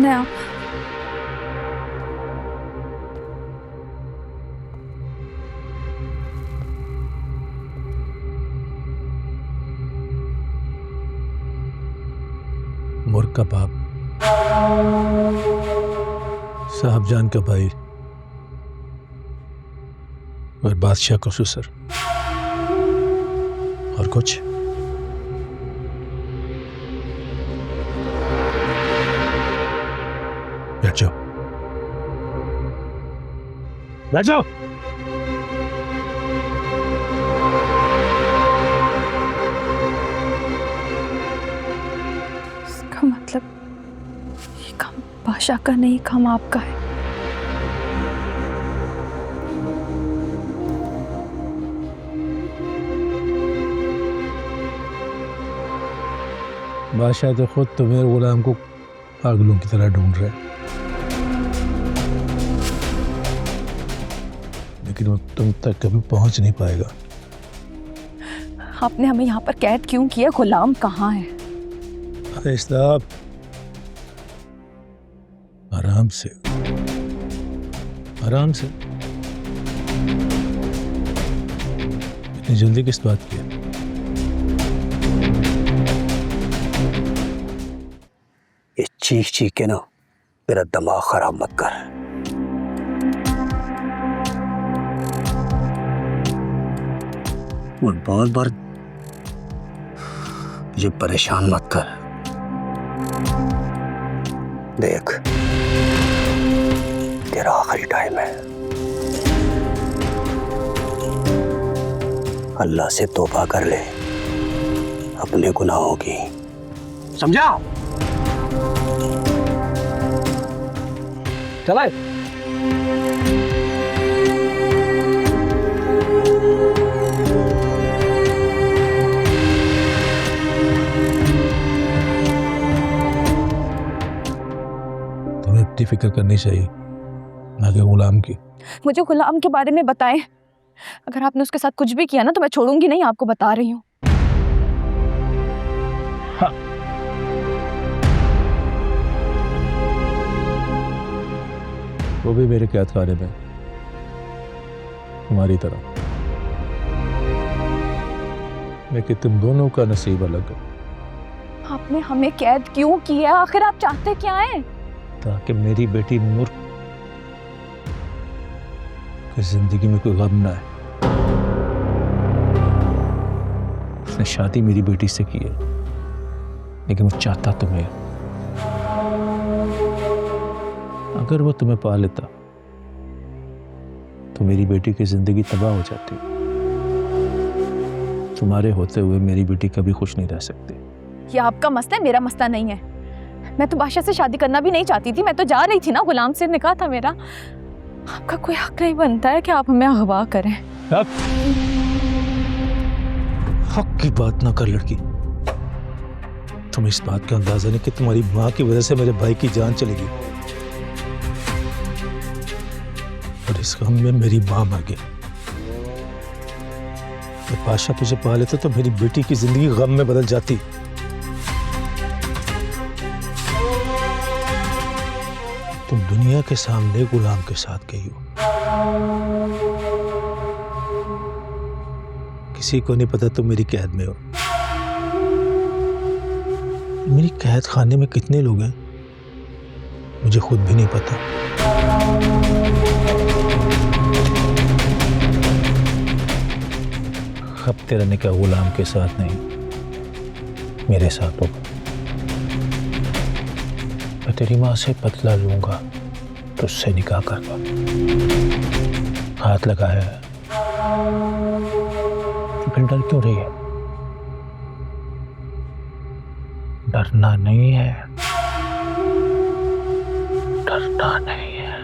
कौन है आप? मुर्ग का बाप, साहबजान का भाई और बादशाह का ससुर। और कुछ? बैठ जाओ, बैठ जाओ। इसका मतलब ये काम बादशाह का नहीं, काम आपका है। बादशाह तो खुद तुम्हें गुलाम को पागलों की तरह ढूंढ रहे हैं, लेकिन वो तुम तक कभी पहुंच नहीं पाएगा। आपने हमें यहाँ पर कैद क्यों किया? गुलाम कहाँ है? अरे साहब, आराम से, आराम से। इतनी जल्दी किस बात की है? ये चीख चीख के ना मेरा दिमाग खराब मत कर। और बार बार मुझे परेशान मत कर। देख, तेरा आखिरी टाइम है। अल्लाह से तौबा कर ले अपने गुनाहों की, समझा? चला तुम्हें अपनी फिक्र करनी चाहिए, ना कि गुलाम की। मुझे गुलाम के बारे में बताएं। अगर आपने उसके साथ कुछ भी किया ना तो मैं छोड़ूंगी नहीं, आपको बता रही हूँ। हाँ। वो भी मेरे कैद खाने में, तुम्हारी तरह। लेकिन तुम दोनों का नसीब अलग है। आपने हमें कैद क्यों किया? आखिर आप चाहते क्या हैं? ताकि मेरी बेटी मुर्ग की जिंदगी में कोई गम ना है। उसने शादी मेरी बेटी से की है, लेकिन वो चाहता तुम्हें। अगर वो तुम्हें पा लेता तो मेरी बेटी की जिंदगी तबाह हो जाती। तुम्हारे होते हुए मेरी बेटी कभी खुश नहीं रह सकती। ये आपका मसला है, मेरा मसला नहीं है। मैं तो बादशाह से शादी करना भी नहीं चाहती थी। मैं तो जा रही थी ना, गुलाम से निकाह था मेरा। आपका कोई हक नहीं बनता है कि आप हमें अगवा करें। हक की बात ना कर लड़की। तुम इस बात का अंदाजा नहीं कि तुम्हारी माँ की वजह से मेरे भाई की जान चलेगी, और इस गम में मेरी माँ मर गई। तो बादशाह तुझे पा लेता तो मेरी बेटी की जिंदगी गम में बदल जाती। तुम दुनिया के सामने गुलाम के साथ गई हो। किसी को नहीं पता तुम मेरी कैद में हो। मेरी कैद खाने में कितने लोग हैं मुझे खुद भी नहीं पता। अब तेरा निकाह गुलाम के साथ नहीं, मेरे साथ होगा। मैं तेरी माँ से बदला लूंगा, तुझसे निकाह करवा। हाथ लगाया है, फिर डर क्यों रही है? डरना नहीं है, डरना नहीं है।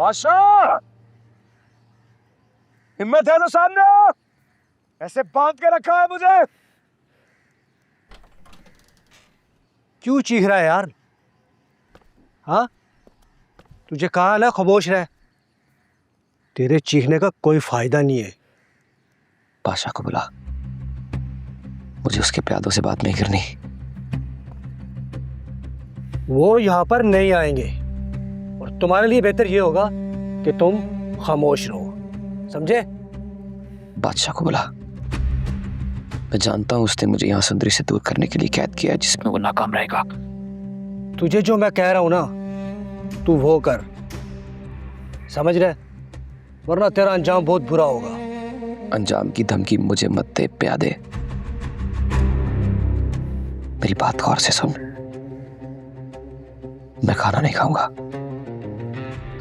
बादशाह, हिम्मत है तो सामने आओ। ऐसे बांध के रखा है मुझे। क्यों चीख रहा है यार? हाँ, तुझे कहा ना खामोश रह। तेरे चीखने का कोई फायदा नहीं है। बादशाह को बुला, मुझे उसके प्यादों से बात नहीं करनी। वो यहाँ पर नहीं आएंगे और तुम्हारे लिए बेहतर ये होगा कि तुम खामोश रहो, समझे? बादशाह को बुला। मैं जानता हूं उसने मुझे यहाँ सुंदरी से दूर करने के लिए कैद किया है, जिसमें वो नाकाम रहेगा। तुझे जो मैं कह रहा हूं ना, तू वो कर, समझ रहे? वरना तेरा अंजाम बहुत बुरा होगा। अंजाम की धमकी मुझे मत दे प्यादे। मेरी बात गौर से सुन। मैं खाना नहीं खाऊंगा।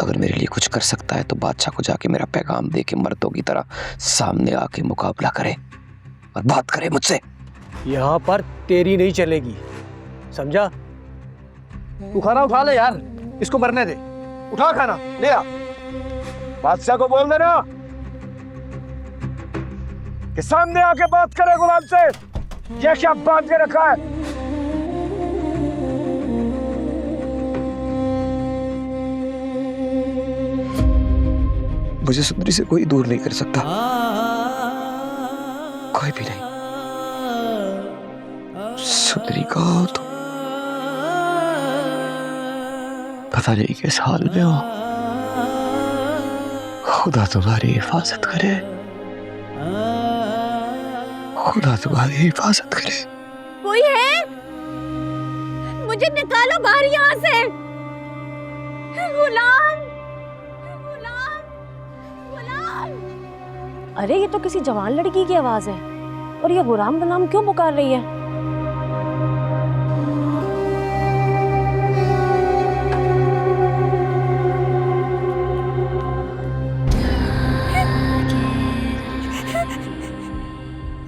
अगर मेरे लिए कुछ कर सकता है तो बादशाह को जाके मेरा पैगाम दे के मर्दों की तरह सामने आके मुकाबला करे और बात करे मुझसे। यहाँ पर तेरी नहीं चलेगी, समझा? तू खाना उठा ले यार, इसको मरने दे। उठा खाना ले आ। बादशाह को बोल देना कि सामने आके बात करे गुलाम से। ये क्या बांध के रखा है? मुझे सुंदरी से कोई दूर नहीं कर सकता, कोई भी नहीं। सुंदरी का तो पता नहीं किस हाल में हो। खुदा तुम्हारी हिफाजत करे, खुदा तुम्हारी हिफाजत करे। कोई है? मुझे निकालो बाहर यहाँ से। गुलाम, गुलाम, गुलाम। अरे ये तो किसी जवान लड़की की आवाज है, और ये गुलाम का नाम क्यों पुकार रही है?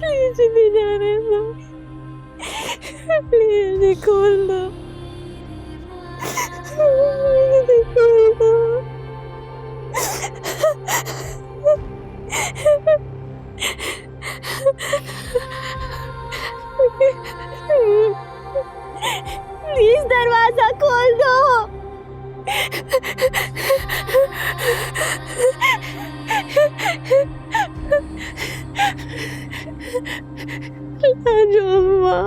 प्लीज जाने दो, प्लीज खोल दो, खोल दो, प्लीज दरवाजा खोल दो। अम्मा